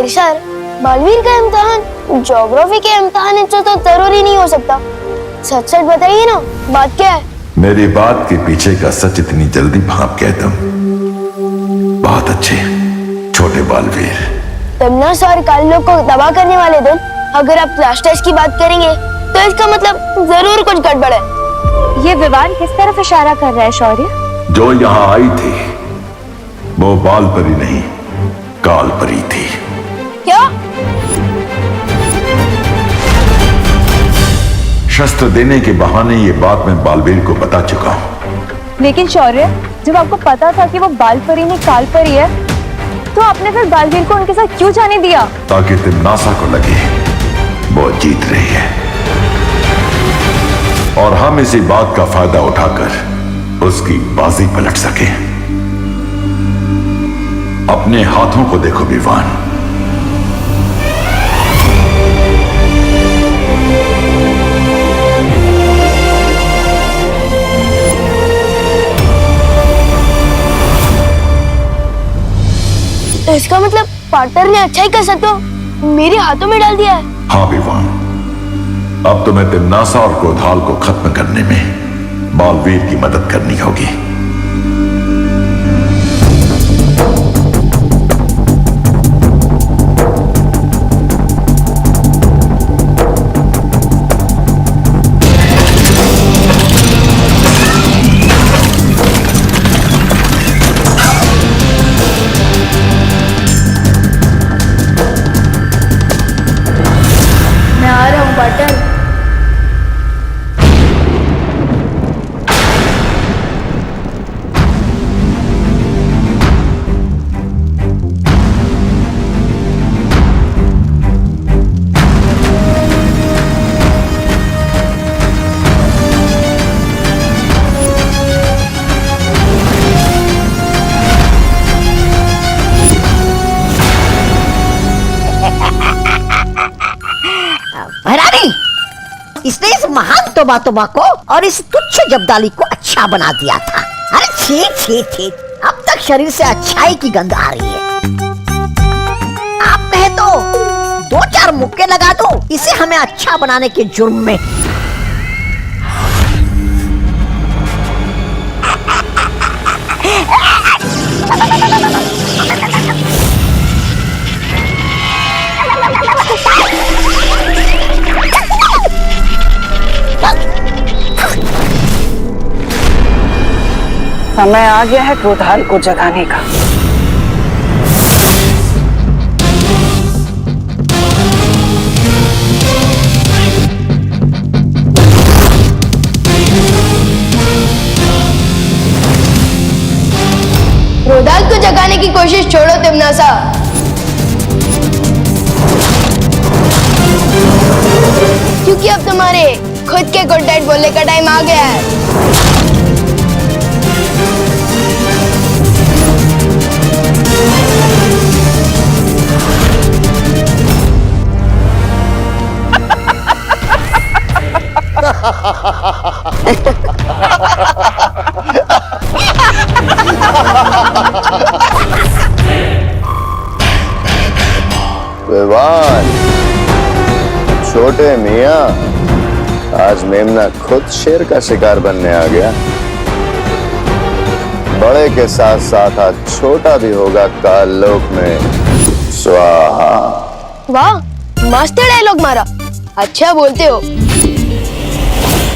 फिर सर, बालवीर का इम्तिहान ज्योग्राफी के इम्तिहान से तो जरूरी नहीं हो सकता। सच सच बताइए ना, बात क्या है? मेरी बात के पीछे का सच इतनी जल्दी भाप गए तुम? बहुत अच्छे छोटे बालवीर। तब ना सर, काल लोग को तबाह करने वाले दिन अगर आप क्लास टेस्ट की बात करेंगे तो इसका मतलब जरूर कुछ गड़बड़ है। ये विवान किस तरफ इशारा कर रहा है शौर्य? जो यहाँ आई थी वो बाल परी नहीं, काल परी थी। क्या? शस्त्र देने के बहाने ये बात मैं बालवीर को बता चुका हूँ। लेकिन शौर्य, जब आपको पता था कि वो बाल परी नहीं काल परी है, तो आपने फिर बालवीर को उनके साथ क्यों जाने दिया? ताकि तिमनासा को लगे वो जीत रही है और हम इसी बात का फायदा उठाकर उसकी बाजी पलट सके। अपने हाथों को देखो विवान। तो इसका मतलब पार्टनर ने अच्छा ही कर सकते मेरे हाथों में डाल दिया है। हाँ विवान, अब तुम्हें तिमनासा और क्रोधाल को खत्म करने में बालवीर की मदद करनी होगी। इसने इस महान तोबा को और इस तुच्छ जब्दाली को अच्छा बना दिया था। अरे छी छी छी, अब तक शरीर से अच्छाई की गंध आ रही है। आप कहे तो 2-4 मुक्के लगा दो इसे हमें अच्छा बनाने के जुर्म में। समय आ गया है क्रोधाल को जगाने का। क्रोधाल को जगाने की कोशिश छोड़ो तिमनासा। क्योंकि अब तुम्हारे खुद के गुड नाइट बोलने का टाइम आ गया है। विवान, छोटे मियाँ, आज मेमना खुद शेर का शिकार बनने आ गया। बड़े के साथ साथ आज छोटा भी होगा काल लोक में। स्वाहा। वाह, मस्त डायलॉग मारा। अच्छा बोलते हो।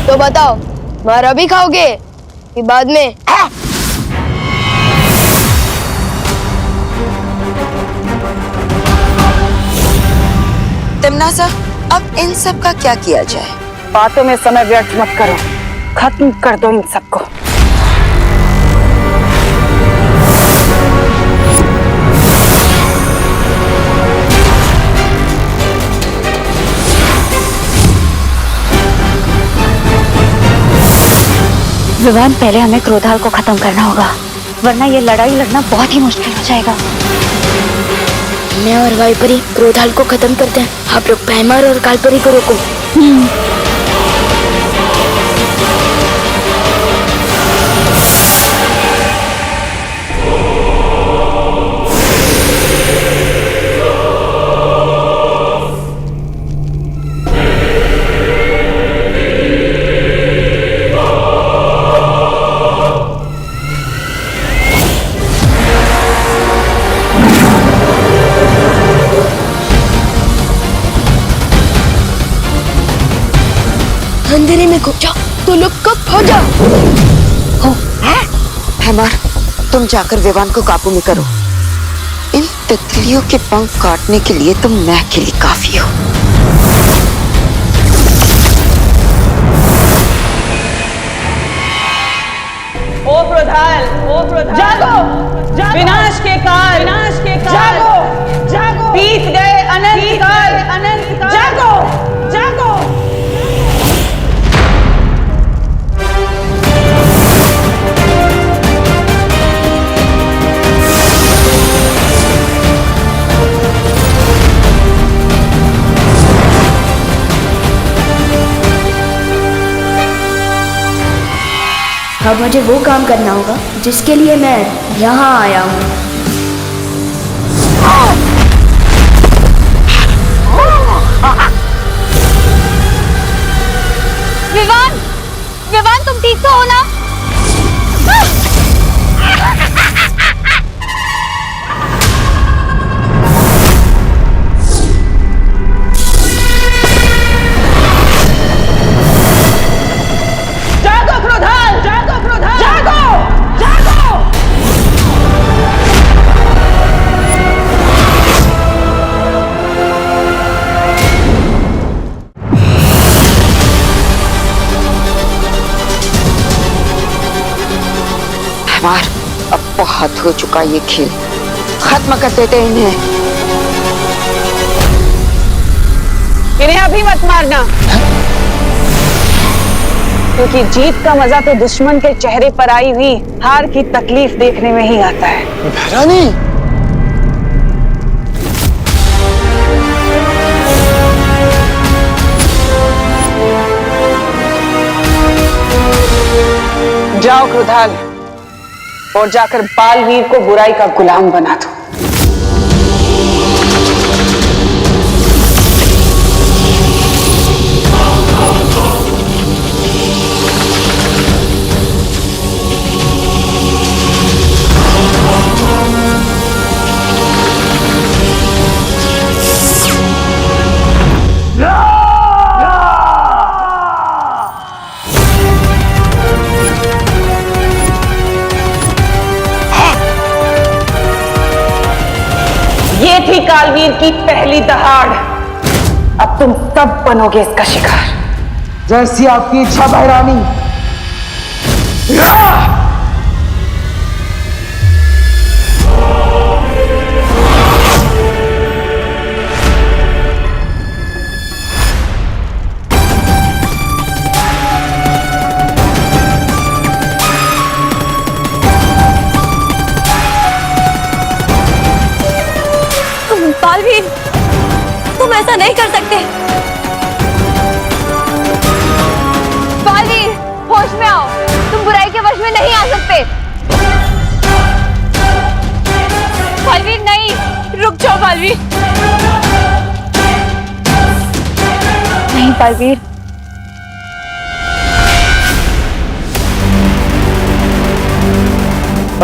तो बताओ, मारा भी खाओगे कि बाद में? तिमनासा, अब इन सब का क्या किया जाए? बातों में समय व्यर्थ मत करो, खत्म कर दो इन सबको। विवान, पहले हमें क्रोधाल को खत्म करना होगा, वरना ये लड़ाई लड़ना बहुत ही मुश्किल हो जाएगा। मैं और वाइपरी क्रोधाल को खत्म करते हैं, आप लोग पैमार और कालपरी को रोको। अंधेरे में घुस जाओ तो लोग कब हो जाओ। हैमर, तुम जाकर विवान को काबू में करो। इन तितलियों के पंख काटने के लिए तुम मैं अकेली काफी हो। ओ क्रोधाल, जागो, विनाश के काल, जागो, जागो, बीत गए अनंत काल, जागो, जागो। अब मुझे वो काम करना होगा जिसके लिए मैं यहाँ आया हूँ। विवान, विवान तुम ठीक तो हो ना? जागो क्रोधाल, जागो क्रोधाल, जागो, जागो। हैमर, अब बहुत हो चुका ये खेल, खत्म कर देते इन्हें। इन्हें अभी मत मारना, क्योंकि जीत का मजा तो दुश्मन के चेहरे पर आई हुई हार की तकलीफ देखने में ही आता है। भैरानी, जाओ क्रोधाल, और जाकर बालवीर को बुराई का गुलाम बना दो। ये थी कालवीर की पहली दहाड़। अब तुम तब बनोगे इसका शिकार। जैसी आपकी इच्छा भैरानी। बालवीर, तुम ऐसा नहीं कर सकते। बालवीर, होश में आओ, तुम बुराई के वश में नहीं आ सकते। बालवीर नहीं, रुक जाओ बालवीर। नहीं बालवीर,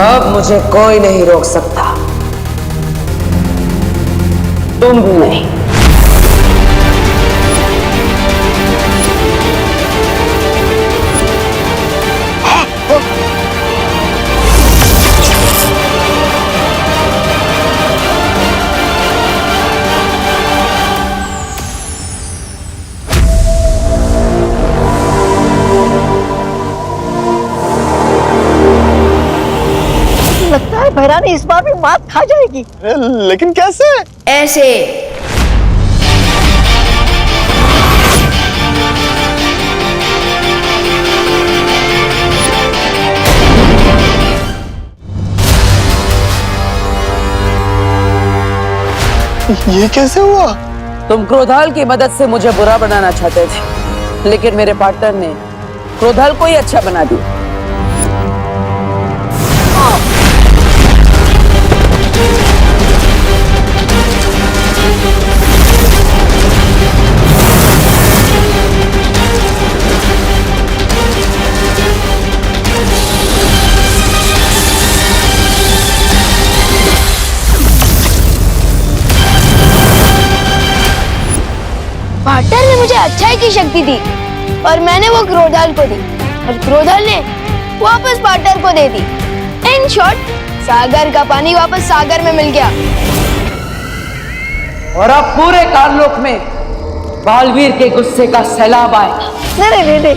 अब मुझे कोई नहीं रोक सकता, तुम भी नहीं। लगता है भैरानी इस बार भी मात खा जाएगी। लेकिन कैसे? ऐसे। ये कैसे हुआ? तुम क्रोधाल की मदद से मुझे बुरा बनाना चाहते थे, लेकिन मेरे पार्टनर ने क्रोधाल को ही अच्छा बना दिया। पार्टनर ने मुझे अच्छाई की शक्ति दी, और मैंने वो क्रोधाल को दी और क्रोधाल ने वापस पार्टनर को दे दी। इन शॉर्ट, सागर का पानी वापस सागर में मिल गया। और अब पूरे काललोक में बालवीर के गुस्से का सैलाब आए। नहीं।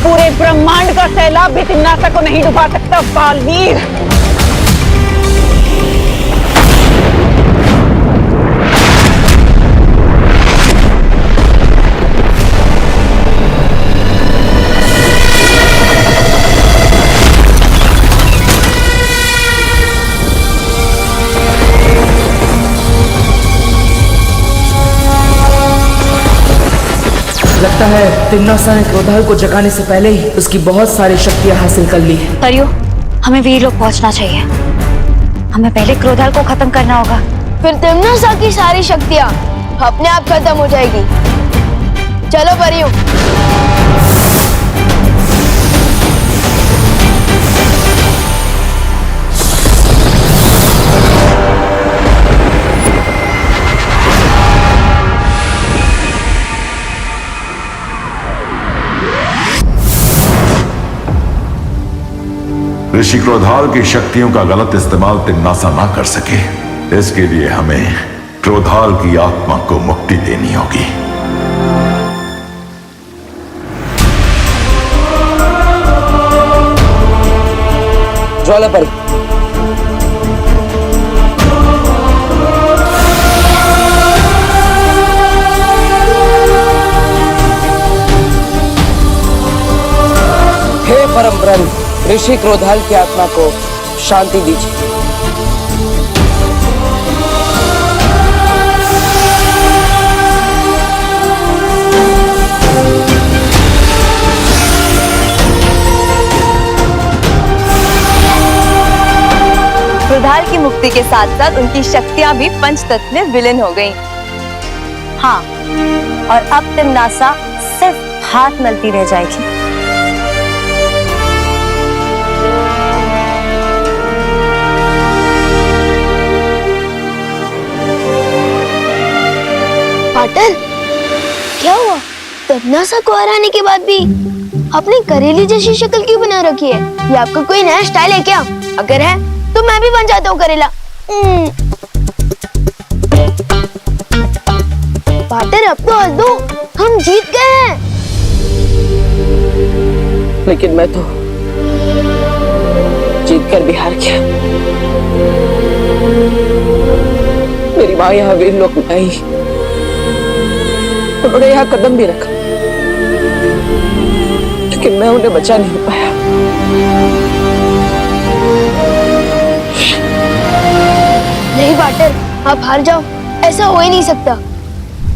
पूरे ब्रह्मांड का सैलाब भी तिम्नासा को नहीं डुबा सकता बालवीर। लगता है तिम्नासा ने क्रोधाल को जगाने से पहले ही उसकी बहुत सारी शक्तियां हासिल कर ली है। परियो, हमें वीरलोक पहुंचना चाहिए। हमें पहले क्रोधाल को खत्म करना होगा। फिर तिम्नासा की सारी शक्तियां अपने आप खत्म हो जाएगी। चलो परियों। ऋषि क्रोधाल की शक्तियों का गलत इस्तेमाल तिम्नासा ना कर सके, इसके लिए हमें क्रोधाल की आत्मा को मुक्ति देनी होगी। ज्वालापरी, हे परम ब्रह्म, ऋषि क्रोधाल की आत्मा को शांति दीजिए। क्रोधाल की मुक्ति के साथ साथ उनकी शक्तियां भी पंचतत्व में विलीन हो गईं। हाँ, और अब तिम्नासा सिर्फ हाथ मलती रह जाएगी। पार्टनर, क्या हुआ? तिम्नासा को हराने के बाद भी आपने करेली जैसी शक्ल क्यों बना रखी है? ये आपका कोई नया स्टाइल है क्या? अगर है तो मैं भी बन जाता हूँ करेला। पार्टनर, अब तो हंस दो, हम जीत गए हैं। लेकिन मैं तो जीत कर भी हार गया। मेरी माँ यहाँ वीरलोक में आई, उन्होंने यहाँ कदम भी रखा, लेकिन मैं उन्हें बचा नहीं पाया। नहीं पार्टनर, आप हार जाओ, ऐसा हो ही नहीं सकता।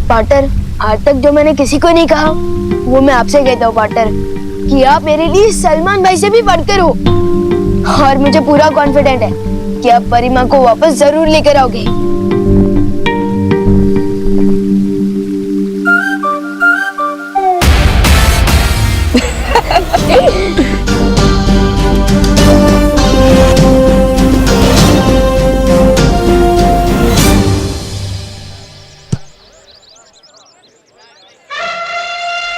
पार्टनर, आज तक जो मैंने किसी को नहीं कहा वो मैं आपसे कहता हूँ पार्टनर, कि आप मेरे लिए सलमान भाई से भी बढ़कर हो। और मुझे पूरा कॉन्फिडेंट है कि आप परिमा को वापस जरूर लेकर आओगे।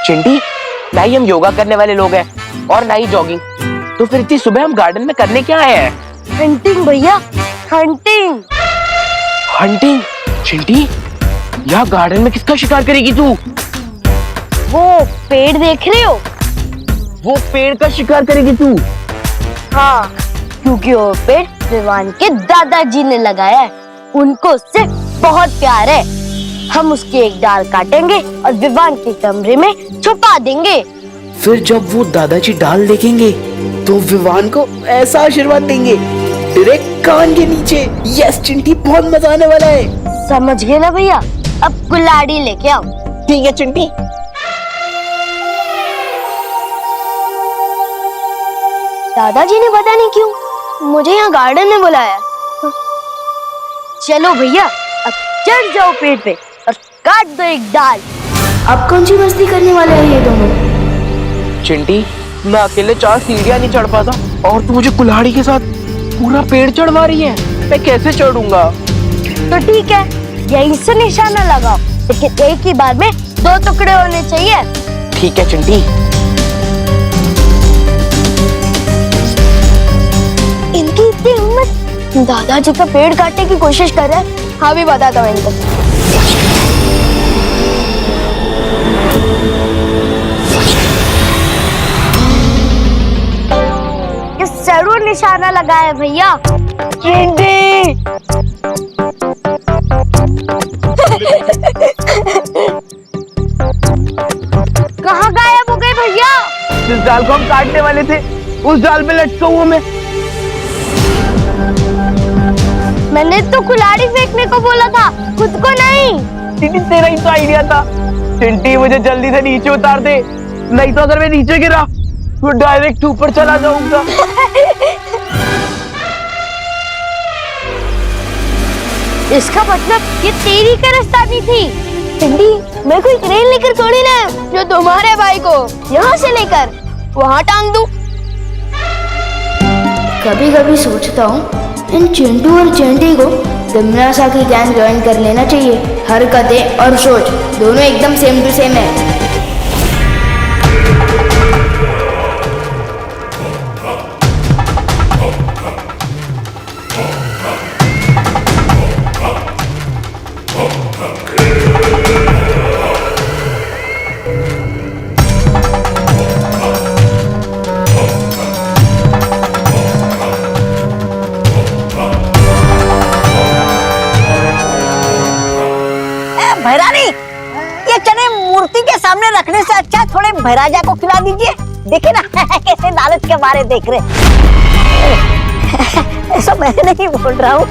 चिंटी, ना ही हम योगा करने वाले लोग हैं और ना ही जॉगिंग, तो फिर इतनी सुबह हम गार्डन में करने क्या आए हैं? हंटिंग भैया, हंटिंग। हंटिंग? चिंटी, यहाँ गार्डन में किसका शिकार करेगी तू? वो पेड़ देख रहे हो? वो पेड़ का शिकार करेगी तू? हाँ, क्योंकि वो पेड़ विवान के दादाजी ने लगाया है। उनको उससे बहुत प्यार है। हम उसकी एक डाल काटेंगे और विवान के कमरे में छुपा देंगे। फिर जब वो दादाजी डाल देखेंगे तो विवान को ऐसा आशीर्वाद देंगे डायरेक्ट कान के नीचे। यस चिंटी, बहुत मजा आने वाला है। समझ गए ना भैया? अब कुल्हाड़ी लेके आओ। ठीक है चिंटी। दादाजी ने पता नहीं क्यों मुझे यहाँ गार्डन में बुलाया। चलो भैया, अब चढ़ जाओ पेड़ पे और काट दो एक डाल। अब कौन सी मस्ती करने वाले हैं ये दोनों? चिंटी, मैं अकेले 4 सीढ़ियां नहीं चढ़ पाता और तू मुझे कुल्हाड़ी के साथ पूरा पेड़ चढ़वा रही है। मैं कैसे चढ़ूंगा? तो ठीक है, यहीं से निशाना लगाओ, लेकिन एक ही बार में 2 टुकड़े होने चाहिए। ठीक है चिंटी। इनकी इतनी हिम्मत, दादाजी का पेड़ काटने की कोशिश कर रहे हैं। हाँ भी बताता हूँ इनको। जरूर निशाना लगाया भैया। चिंटी कहाँ गायब हो गए भैया? जिस डाल को हम काटने वाले थे उस डाल पे लटका हुआ मैंने तो कुल्हाड़ी फेंकने को बोला था, खुद को नहीं। चिंटी, तेरा ही तो आइडिया था। चिंटी, मुझे जल्दी से नीचे उतार दे, नहीं तो अगर मैं नीचे गिरा तो डायरेक्ट ऊपर चला जाऊंगा। इसका मतलब ये तेरी कारस्तानी थी। चिंटी, मैं कोई क्रेन लेकर थोड़ी ना जो तुम्हारे भाई को यहाँ से लेकर वहाँ टांग दूं। कभी कभी सोचता हूँ इन चिंटू और चिंटी को तिमनासा की गैंग ज्वाइन कर लेना चाहिए। हरकतें और सोच दोनों एकदम सेम टू सेम है। भैरानी, ये चने मूर्ति के सामने रखने से अच्छा थोड़े भैराजा को खिला दीजिए। देखिए ना कैसे लालच के मारे देख रहे। ऐसा मैं नहीं बोल रहा हूँ,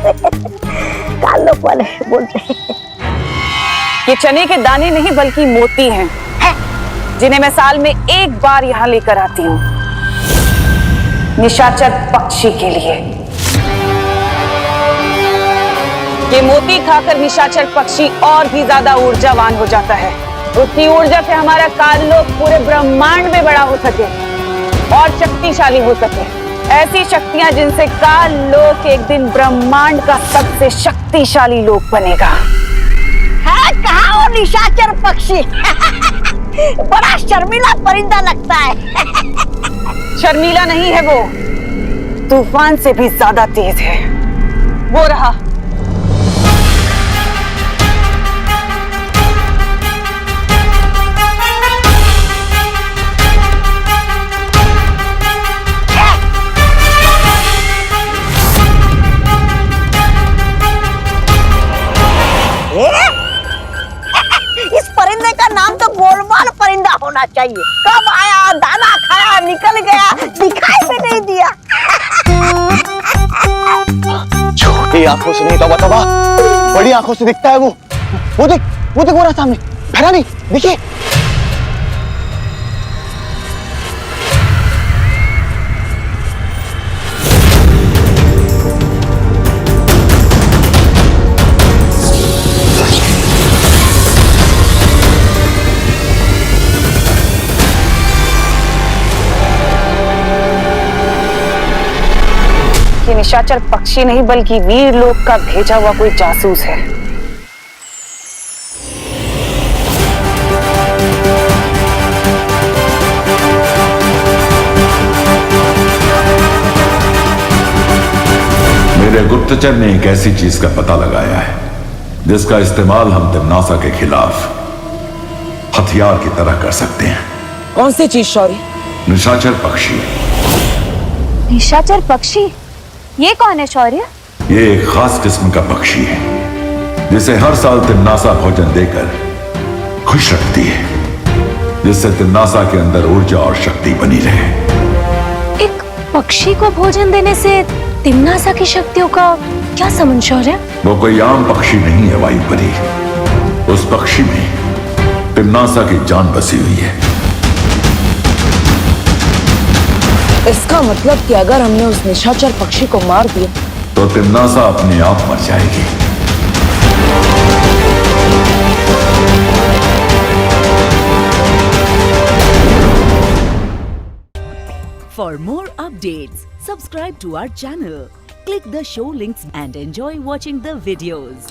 कान लोग वाले बोलते हैं। ये चने के दाने नहीं बल्कि मोती हैं, जिन्हें मैं साल में एक बार यहाँ लेकर आती हूँ निशाचर पक्षी के लिए। ये मोती खाकर निशाचर पक्षी और भी ज्यादा ऊर्जावान हो जाता है। उतनी ऊर्जा से हमारा काललोक पूरे ब्रह्मांड में बड़ा हो सके और शक्तिशाली हो सके। ऐसी शक्तियां जिनसे काललोक एक दिन ब्रह्मांड का सबसे शक्तिशाली लोक बनेगा। है कहाँ वो निशाचर पक्षी? बड़ा शर्मीला परिंदा लगता है। शर्मीला नहीं है वो, तूफान से भी ज्यादा तेज है। वो रहा। इस परिंदे का नाम तो गोलमाल परिंदा होना चाहिए। कब आया, दाना खाया, निकल गया, दिखाई भी नहीं दिया। छोटी आंखों से नहीं तबा, बड़ी आंखों से दिखता है वो। वो देख वो रहा सामने। भैरानी देखिए। ये निशाचर पक्षी नहीं बल्कि वीर लोक का भेजा हुआ कोई जासूस है। गुप्तचर ने एक ऐसी चीज का पता लगाया है जिसका इस्तेमाल हम तिम्नासा के खिलाफ हथियार की तरह कर सकते हैं। कौन सी चीज शौर्य? निशाचर पक्षी। निशाचर पक्षी? ये कौन है शौर्य? ये एक खास किस्म का पक्षी है जिसे हर साल तिम्नासा भोजन देकर खुश रखती है, जिससे तिम्नासा के अंदर ऊर्जा और शक्ति बनी रहे। एक पक्षी को भोजन देने से तिम्नासा की शक्तियों का क्या संबंध शौर्य? वो कोई आम पक्षी नहीं है वायुपरी। उस पक्षी में तिम्नासा की जान बसी हुई है। इसका मतलब कि अगर हमने उस निशाचर पक्षी को मार दिया तो तिम्नासा अपने आप मर जाएगी। For more updates, subscribe to our channel, click the show links and enjoy watching the videos.